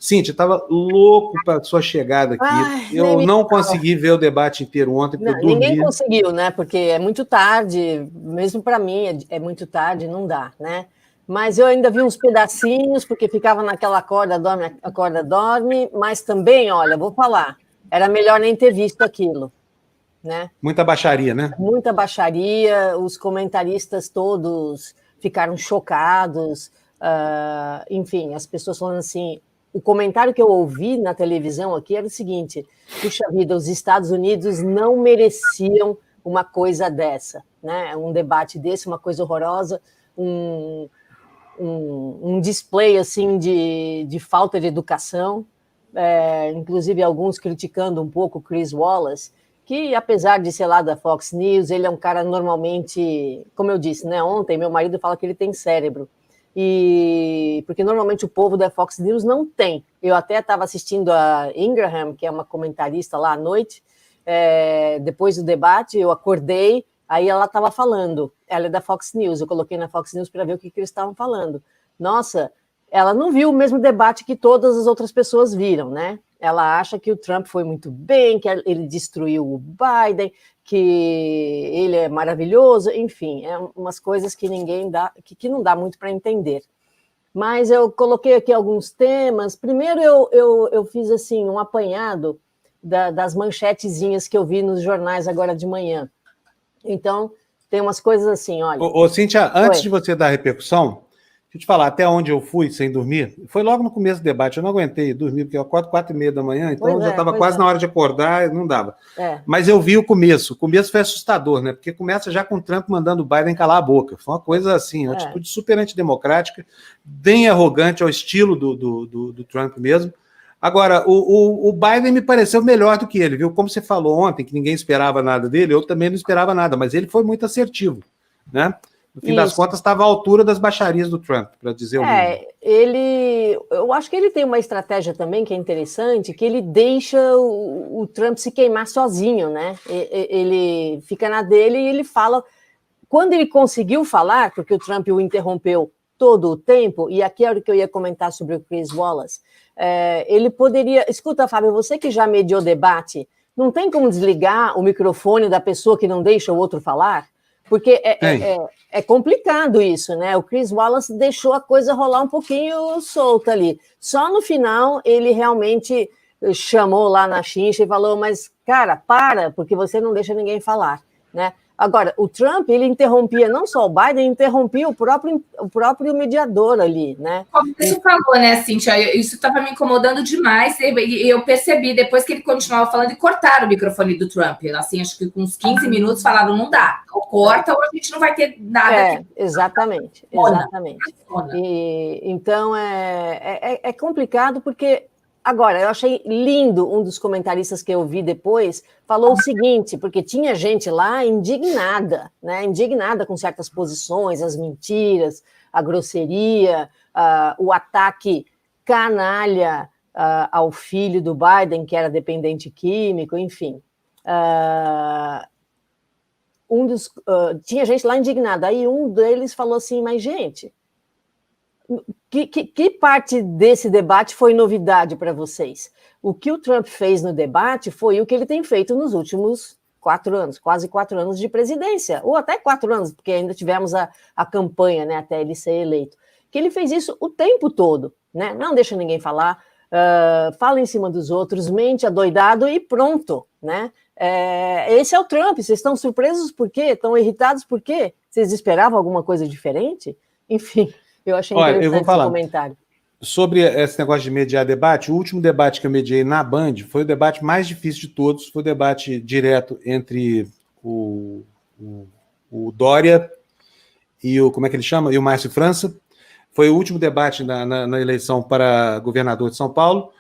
Cíntia, estava louco para a sua chegada aqui. Ai, eu não consegui ver o debate inteiro ontem, porque eu dormi. Ninguém conseguiu, né? Porque é muito tarde, mesmo para mim é muito tarde, não dá, né? Mas eu ainda vi uns pedacinhos, porque ficava naquela acorda, dorme, mas também, olha, vou falar, era melhor nem ter visto aquilo, né? Muita baixaria, né? Muita baixaria, os comentaristas todos ficaram chocados, enfim, as pessoas falando assim. O comentário que eu ouvi na televisão aqui era o seguinte: puxa vida, os Estados Unidos não mereciam uma coisa dessa, né? Um debate desse, uma coisa horrorosa, um display assim de falta de educação, inclusive alguns criticando um pouco o Chris Wallace, que apesar de ser lá da Fox News, ele é um cara normalmente, como eu disse, né? Ontem meu marido fala que ele tem cérebro. Porque normalmente o povo da Fox News não tem. Eu até estava assistindo a Ingraham, que é uma comentarista lá à noite, depois do debate, eu acordei, aí ela estava falando, ela é da Fox News, eu coloquei na Fox News para ver o que eles estavam falando. Nossa, ela não viu o mesmo debate que todas as outras pessoas viram, né? Ela acha que o Trump foi muito bem, que ele destruiu o Biden, que ele é maravilhoso, enfim, umas coisas que ninguém dá, que não dá muito para entender. Mas eu coloquei aqui alguns temas. Primeiro eu fiz assim um apanhado das manchetezinhas que eu vi nos jornais agora de manhã. Então, tem umas coisas assim, olha... Cíntia, antes de você dar a repercussão, deixa eu te falar, até onde eu fui sem dormir, foi logo no começo do debate, eu não aguentei dormir, porque eu acordo 4h30 da manhã, então já estava quase na hora de acordar, não dava. Mas eu vi o começo foi assustador, né? Porque começa já com o Trump mandando o Biden calar a boca, foi uma coisa assim, uma atitude super antidemocrática, bem arrogante ao estilo do Trump mesmo. Agora, o Biden me pareceu melhor do que ele, viu? Como você falou ontem, que ninguém esperava nada dele, eu também não esperava nada, mas ele foi muito assertivo, né? No fim das contas, estava à altura das baixarias do Trump, para dizer o mínimo. Eu acho que ele tem uma estratégia também que é interessante, que ele deixa o Trump se queimar sozinho, né? Ele fica na dele e ele fala... Quando ele conseguiu falar, porque o Trump o interrompeu todo o tempo, e aqui era o que eu ia comentar sobre o Chris Wallace, ele poderia... Escuta, Fábio, você que já mediou debate, não tem como desligar o microfone da pessoa que não deixa o outro falar? Porque é complicado isso, né? O Chris Wallace deixou a coisa rolar um pouquinho solta ali. Só no final ele realmente chamou lá na chincha e falou, mas, cara, porque você não deixa ninguém falar, né? Agora, o Trump, ele interrompia não só o Biden, interrompia o próprio mediador ali, né? Como você falou, né, Cíntia? Isso estava me incomodando demais e eu percebi, depois que ele continuava falando, e cortaram o microfone do Trump. Assim, acho que com uns 15 minutos falaram, não dá. Ou corta ou a gente não vai ter nada. Exatamente. Então, é complicado porque... Agora, eu achei lindo um dos comentaristas que eu vi depois, falou o seguinte, porque tinha gente lá indignada, né? Indignada com certas posições, as mentiras, a grosseria, o ataque canalha ao filho do Biden, que era dependente químico, enfim. Tinha gente lá indignada, aí um deles falou assim, mas gente... Que parte desse debate foi novidade para vocês? O que o Trump fez no debate foi o que ele tem feito nos últimos 4 anos, quase 4 anos de presidência, ou até 4 anos, porque ainda tivemos a campanha, né, até ele ser eleito. Que ele fez isso o tempo todo, né? Não deixa ninguém falar, fala em cima dos outros, mente adoidado e pronto, né? Esse é o Trump. Vocês estão surpresos por quê? Estão irritados por quê? Vocês esperavam alguma coisa diferente? Enfim... Eu achei interessante esse comentário. Sobre esse negócio de mediar debate, o último debate que eu mediei na Band foi o debate mais difícil de todos, foi o debate direto entre o Dória e como é que ele chama? E o Márcio França. Foi o último debate na eleição para governador de São Paulo.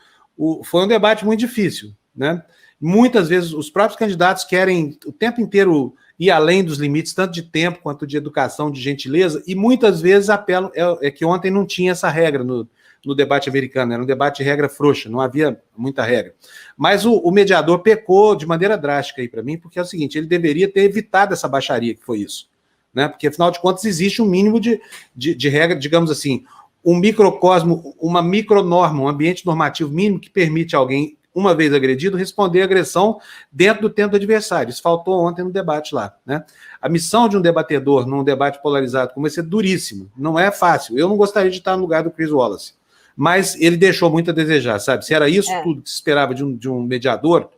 Foi um debate muito difícil, né? Muitas vezes os próprios candidatos querem o tempo inteiro ir além dos limites, tanto de tempo quanto de educação, de gentileza, e muitas vezes apelam... que ontem não tinha essa regra no debate americano, era um debate de regra frouxa, não havia muita regra. Mas o mediador pecou de maneira drástica aí para mim, porque é o seguinte, ele deveria ter evitado essa baixaria que foi isso, né? Porque, afinal de contas, existe um mínimo de regra, digamos assim, um microcosmo, uma micronorma, um ambiente normativo mínimo que permite alguém, uma vez agredido, responder à agressão dentro do tempo do adversário. Isso faltou ontem no debate lá, né? A missão de um debatedor num debate polarizado como esse é duríssima, não é fácil. Eu não gostaria de estar no lugar do Chris Wallace, mas ele deixou muito a desejar, sabe? Se era isso tudo que se esperava de um mediador,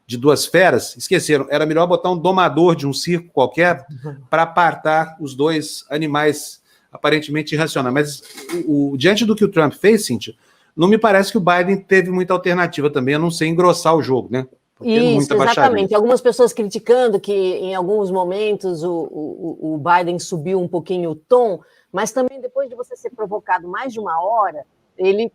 de duas feras, esqueceram. Era melhor botar um domador de um circo qualquer para apartar os dois animais aparentemente irracionais. Mas diante do que o Trump fez, Cíntia, não me parece que o Biden teve muita alternativa também, a não ser engrossar o jogo, né? Isso, exatamente. Algumas pessoas criticando que em alguns momentos o Biden subiu um pouquinho o tom, mas também depois de você ser provocado mais de uma hora, ele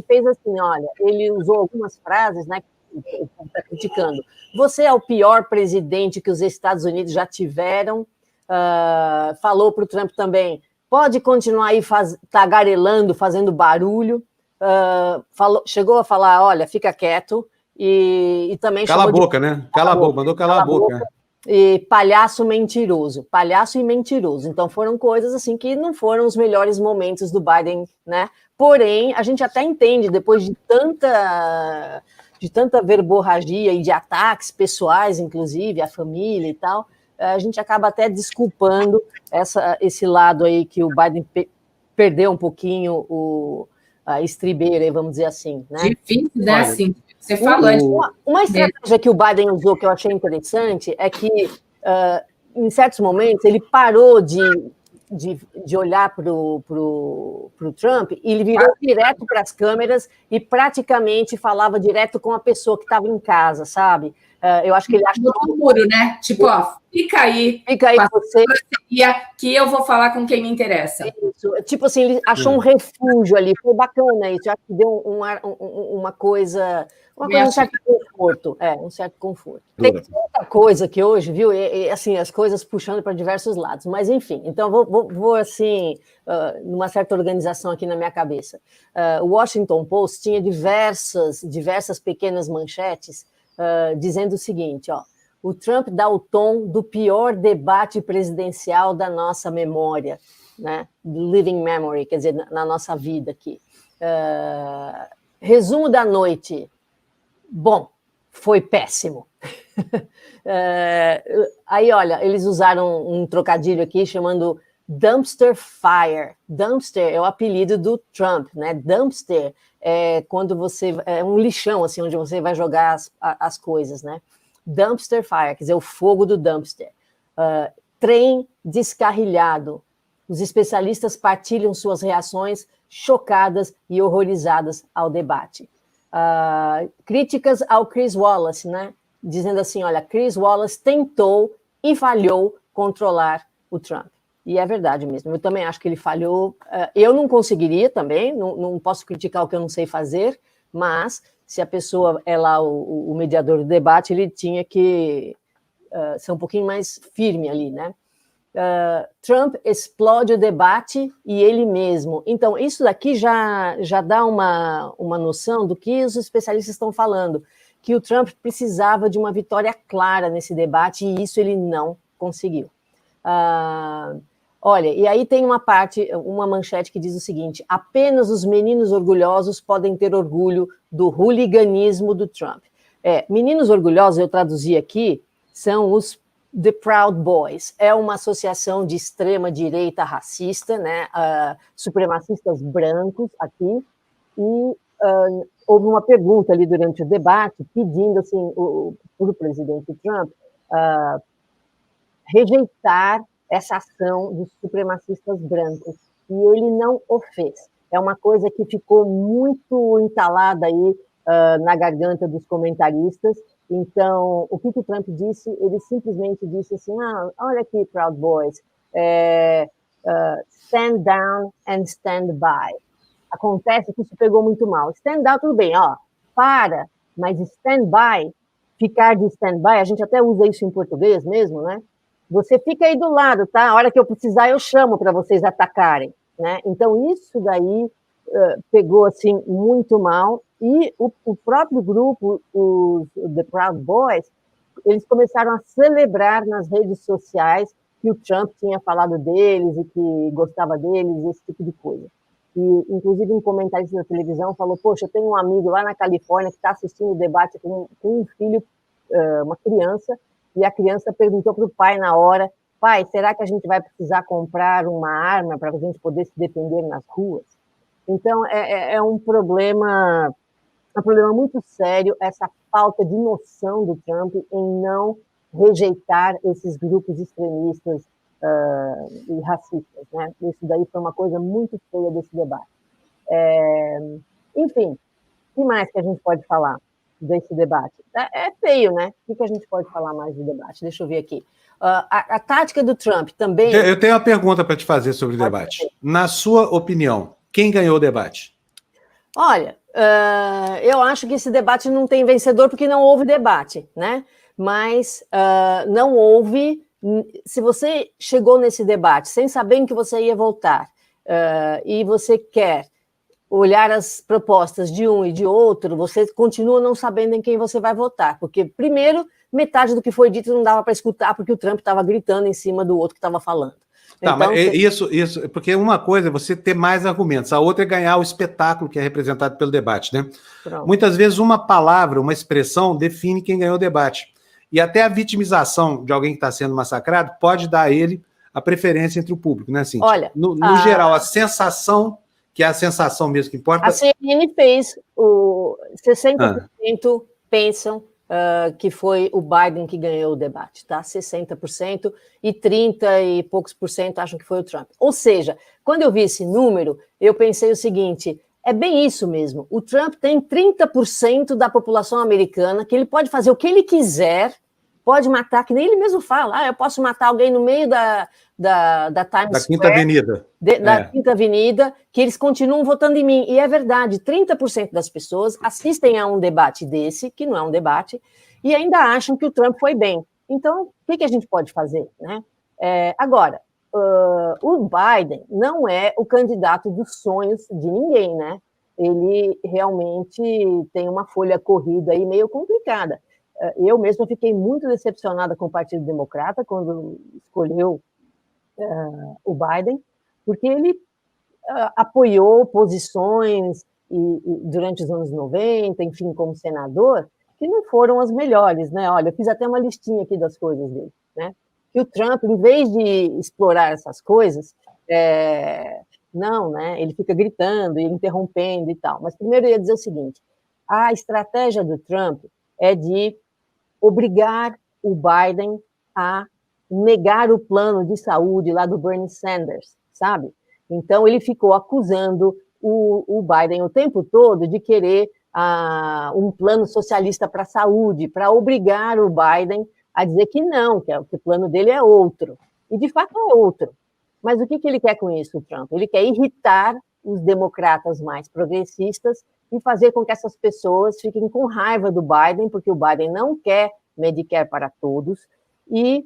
fez assim, olha, ele usou algumas frases, né, que está criticando. Você é o pior presidente que os Estados Unidos já tiveram, falou para o Trump também, pode continuar aí tagarelando, fazendo barulho, chegou a falar, olha, fica quieto, e também cala a boca, né? Cala a boca, mandou calar a boca. E palhaço e mentiroso. Então foram coisas assim que não foram os melhores momentos do Biden, né? Porém, a gente até entende, depois de tanta verborragia e de ataques pessoais, inclusive, à família e tal, a gente acaba até desculpando esse lado aí que o Biden perdeu um pouquinho a estribeira, vamos dizer assim, né? Difícil, né, assim? Você falou. Uma estratégia que o Biden usou que eu achei interessante é que, em certos momentos, ele parou de olhar para o Trump e ele virou direto para as câmeras e praticamente falava direto com a pessoa que estava em casa, sabe? Eu acho que ele achou... muro, né? Tipo, ó, fica aí você, que eu vou falar com quem me interessa. Isso. Tipo assim, ele achou um refúgio ali, foi bacana isso, eu acho que deu uma coisa, um certo conforto, um certo conforto. Tem muita coisa que hoje, viu, e assim, as coisas puxando para diversos lados, mas enfim, então vou assim, numa certa organização aqui na minha cabeça. O Washington Post tinha diversas pequenas manchetes dizendo o seguinte, ó, o Trump dá o tom do pior debate presidencial da nossa memória, né? Living memory, quer dizer, na nossa vida aqui. Resumo da noite. Bom, foi péssimo. Aí, olha, eles usaram um trocadilho aqui chamando dumpster fire. Dumpster é o apelido do Trump, né? Dumpster é quando é um lixão, assim, onde você vai jogar as coisas, né? Dumpster fire, quer dizer, o fogo do dumpster. Trem descarrilhado. Os especialistas partilham suas reações chocadas e horrorizadas ao debate. Críticas ao Chris Wallace, né? Dizendo assim, olha, Chris Wallace tentou e falhou controlar o Trump. E é verdade mesmo, eu também acho que ele falhou. Eu não conseguiria também, não posso criticar o que eu não sei fazer, mas se a pessoa é lá o mediador do debate, ele tinha que ser um pouquinho mais firme ali, né? Trump explode o debate e ele mesmo. Então, isso daqui já dá uma noção do que os especialistas estão falando, que o Trump precisava de uma vitória clara nesse debate e isso ele não conseguiu. Olha, e aí tem uma manchete que diz o seguinte, apenas os meninos orgulhosos podem ter orgulho do hooliganismo do Trump. Meninos orgulhosos, eu traduzi aqui, são os The Proud Boys. É uma associação de extrema-direita racista, né, supremacistas brancos aqui, e houve uma pergunta ali durante o debate pedindo assim, para o presidente Trump rejeitar essa ação dos supremacistas brancos, e ele não o fez. É uma coisa que ficou muito entalada aí na garganta dos comentaristas. Então, o que o Trump disse? Ele simplesmente disse assim, olha aqui, Proud Boys, stand down and stand by. Acontece que isso pegou muito mal. Stand down, tudo bem, para, mas stand by, ficar de stand by, a gente até usa isso em português mesmo, né? Você fica aí do lado, tá? A hora que eu precisar, eu chamo para vocês atacarem, né? Então, isso daí pegou, assim, muito mal. E o próprio grupo, os The Proud Boys, eles começaram a celebrar nas redes sociais que o Trump tinha falado deles e que gostava deles, esse tipo de coisa. inclusive um comentarista da televisão falou, poxa, eu tenho um amigo lá na Califórnia que está assistindo o debate com um filho, uma criança, e a criança perguntou para o pai na hora, pai, será que a gente vai precisar comprar uma arma para a gente poder se defender nas ruas? Então, é um problema muito sério, essa falta de noção do Trump em não rejeitar esses grupos extremistas e racistas, né? Isso daí foi uma coisa muito feia desse debate. Enfim, o que mais que a gente pode falar desse debate? É feio, né? O que a gente pode falar mais do debate? Deixa eu ver aqui. A tática do Trump também... Eu tenho uma pergunta para te fazer sobre o debate. Na sua opinião, quem ganhou o debate? Olha, eu acho que esse debate não tem vencedor porque não houve debate, né? Mas não houve... Se você chegou nesse debate sem saber em que você ia votar e você quer olhar as propostas de um e de outro, você continua não sabendo em quem você vai votar, porque, primeiro, metade do que foi dito não dava para escutar porque o Trump estava gritando em cima do outro que estava falando. Tá, então, mas isso, porque uma coisa é você ter mais argumentos, a outra é ganhar o espetáculo que é representado pelo debate, né? Pronto. Muitas vezes uma palavra, uma expressão define quem ganhou o debate. E até a vitimização de alguém que está sendo massacrado pode dar a ele a preferência entre o público, né, Cíntia? Olha, no geral, a sensação, que é a sensação mesmo que importa... A CNN fez, 60% pensam que foi o Biden que ganhou o debate, tá? 60%, e 30 e poucos por cento acham que foi o Trump. Ou seja, quando eu vi esse número, eu pensei o seguinte, é bem isso mesmo, o Trump tem 30% da população americana, que ele pode fazer o que ele quiser, pode matar, que nem ele mesmo fala, eu posso matar alguém no meio da Times Square, Quinta Avenida. Da Quinta Avenida, que eles continuam votando em mim. E é verdade, 30% das pessoas assistem a um debate desse, que não é um debate, e ainda acham que o Trump foi bem. Então, o que a gente pode fazer, né? Agora, o Biden não é o candidato dos sonhos de ninguém, né? Ele realmente tem uma folha corrida aí meio complicada. Eu mesma fiquei muito decepcionada com o Partido Democrata quando escolheu o Biden, porque ele apoiou posições durante os anos 90, enfim, como senador, que não foram as melhores, né? Olha, eu fiz até uma listinha aqui das coisas dele, né? Que o Trump, em vez de explorar essas coisas, não, né? Ele fica gritando e interrompendo e tal. Mas primeiro eu ia dizer o seguinte, a estratégia do Trump é de obrigar o Biden a negar o plano de saúde lá do Bernie Sanders, sabe? Então, ele ficou acusando o Biden o tempo todo de querer um plano socialista para a saúde, para obrigar o Biden a dizer que não, que o plano dele é outro. E, de fato, é outro. Mas o que ele quer com isso, o Trump? Ele quer irritar os democratas mais progressistas e fazer com que essas pessoas fiquem com raiva do Biden, porque o Biden não quer Medicare para todos, e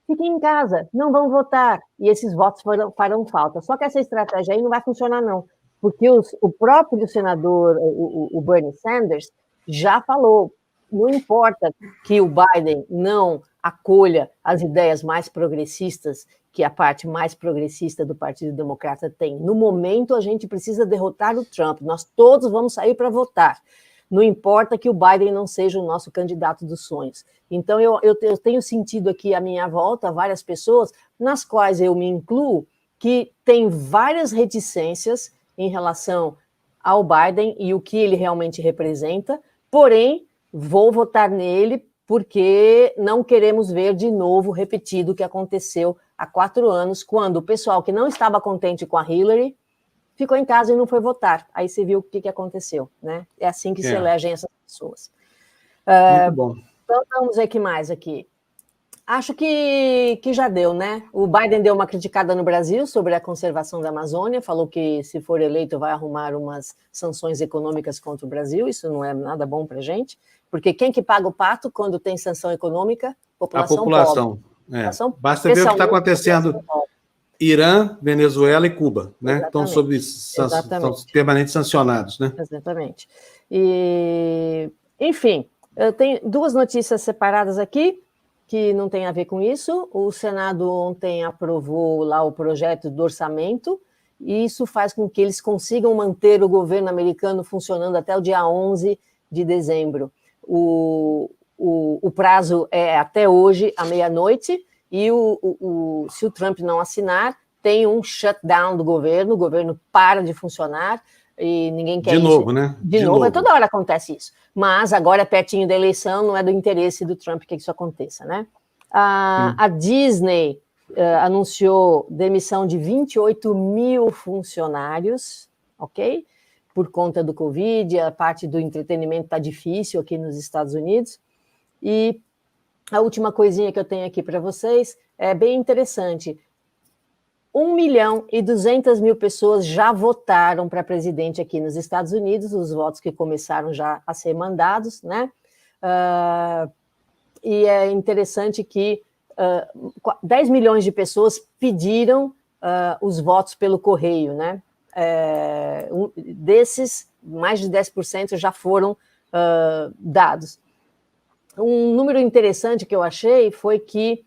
fiquem em casa, não vão votar, e esses votos farão falta. Só que essa estratégia aí não vai funcionar, não, porque o próprio senador, o Bernie Sanders, já falou, não importa que o Biden não acolha as ideias mais progressistas que a parte mais progressista do Partido Democrata tem. No momento, a gente precisa derrotar o Trump, nós todos vamos sair para votar. Não importa que o Biden não seja o nosso candidato dos sonhos. Então, eu tenho sentido aqui à minha volta várias pessoas, nas quais eu me incluo, que têm várias reticências em relação ao Biden e o que ele realmente representa, porém, vou votar nele porque não queremos ver de novo repetido o que aconteceu há 4 anos, quando o pessoal que não estava contente com a Hillary ficou em casa e não foi votar. Aí você viu o que aconteceu, né? É assim que se elegem essas pessoas. Muito bom. Então, vamos ver o que mais aqui. Acho que já deu, né? O Biden deu uma criticada no Brasil sobre a conservação da Amazônia, falou que, se for eleito, vai arrumar umas sanções econômicas contra o Brasil. Isso não é nada bom para a gente, porque quem que paga o pato quando tem sanção econômica? População a população. Pobre. Basta ver o que está acontecendo Irã, Venezuela e Cuba, né? Estão estão permanentes sancionados, né? Exatamente. E, enfim, eu tenho 2 notícias separadas aqui, que não tem a ver com isso. O Senado ontem aprovou lá o projeto do orçamento, e isso faz com que eles consigam manter o governo americano funcionando até o dia 11 de dezembro. O prazo é até hoje, à meia-noite, e se o Trump não assinar, tem um shutdown do governo, o governo para de funcionar, e ninguém quer isso. De novo, né? De novo, toda hora acontece isso. Mas agora, pertinho da eleição, não é do interesse do Trump que isso aconteça, né? A Disney anunciou demissão de 28 mil funcionários, ok? Por conta do Covid, a parte do entretenimento está difícil aqui nos Estados Unidos. E a última coisinha que eu tenho aqui para vocês é bem interessante. 1.200.000 pessoas já votaram para presidente aqui nos Estados Unidos, os votos que começaram já a ser mandados, né? E é interessante que 10 milhões de pessoas pediram os votos pelo correio, né? Desses, mais de 10% já foram dados. Um número interessante que eu achei foi que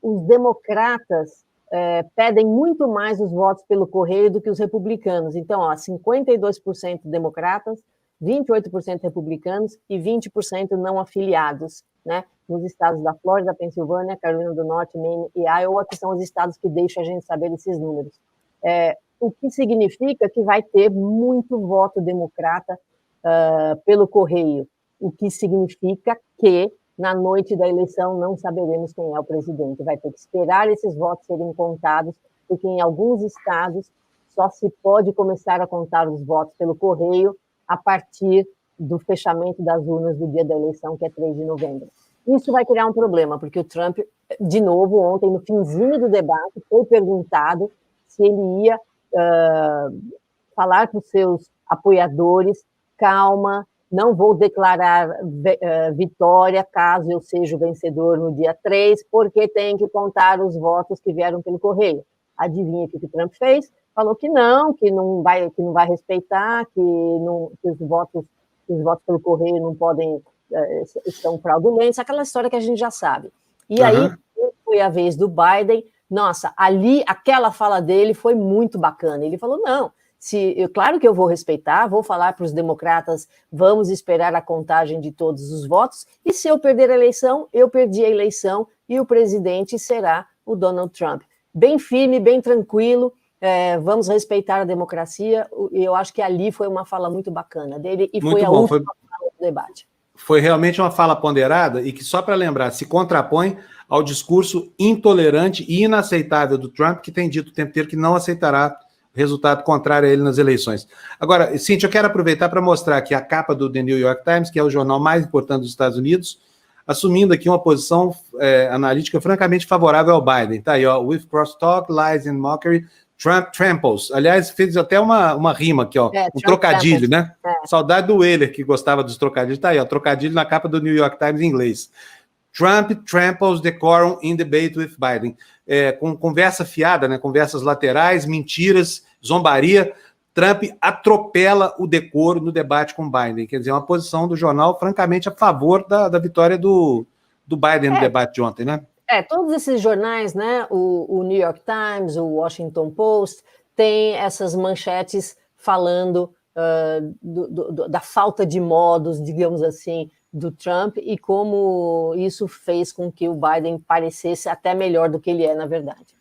os democratas pedem muito mais os votos pelo correio do que os republicanos. Então, 52% democratas, 28% republicanos e 20% não afiliados, né? Nos estados da Flórida, Pensilvânia, Carolina do Norte, Maine e Iowa, que são os estados que deixam a gente saber desses números. O que significa que vai ter muito voto democrata pelo correio, o que significa que na noite da eleição não saberemos quem é o presidente. Vai ter que esperar esses votos serem contados, porque em alguns estados só se pode começar a contar os votos pelo correio a partir do fechamento das urnas do dia da eleição, que é 3 de novembro. Isso vai criar um problema, porque o Trump, de novo, ontem, no finzinho do debate, foi perguntado se ele ia falar para os seus apoiadores: calma, não vou declarar vitória caso eu seja o vencedor no dia 3, porque tem que contar os votos que vieram pelo correio. Adivinha o que o Trump fez? Falou que não vai respeitar, que os votos pelo correio não podem, estão fraudulentos, aquela história que a gente já sabe. E aí foi a vez do Biden. Nossa, ali, aquela fala dele foi muito bacana. Ele falou, não, claro que eu vou respeitar, vou falar para os democratas, vamos esperar a contagem de todos os votos, e se eu perder a eleição, eu perdi a eleição, e o presidente será o Donald Trump. Bem firme, bem tranquilo, vamos respeitar a democracia, e eu acho que ali foi uma fala muito bacana dele, e muito foi a última fala do debate. Foi realmente uma fala ponderada, e que, só para lembrar, se contrapõe ao discurso intolerante e inaceitável do Trump, que tem dito o tempo inteiro que não aceitará resultado contrário a ele nas eleições. Agora, Cíntia, eu quero aproveitar para mostrar aqui a capa do The New York Times, que é o jornal mais importante dos Estados Unidos, assumindo aqui uma posição analítica francamente favorável ao Biden. Tá aí, ó, with crosstalk, lies and mockery, Trump tramples. Aliás, fez até uma rima aqui, ó, um trocadilho, tramples, né? Saudade do Euler, que gostava dos trocadilhos. Tá aí, ó, trocadilho na capa do New York Times em inglês. Trump tramples decorum in debate with Biden. Com conversa fiada, né? Conversas laterais, mentiras, zombaria. Trump atropela o decoro no debate com Biden. Quer dizer, uma posição do jornal francamente a favor da vitória do Biden no debate de ontem, né? Todos esses jornais, né? O New York Times, o Washington Post, tem essas manchetes falando da falta de modos, digamos assim, do Trump, e como isso fez com que o Biden parecesse até melhor do que ele é, na verdade.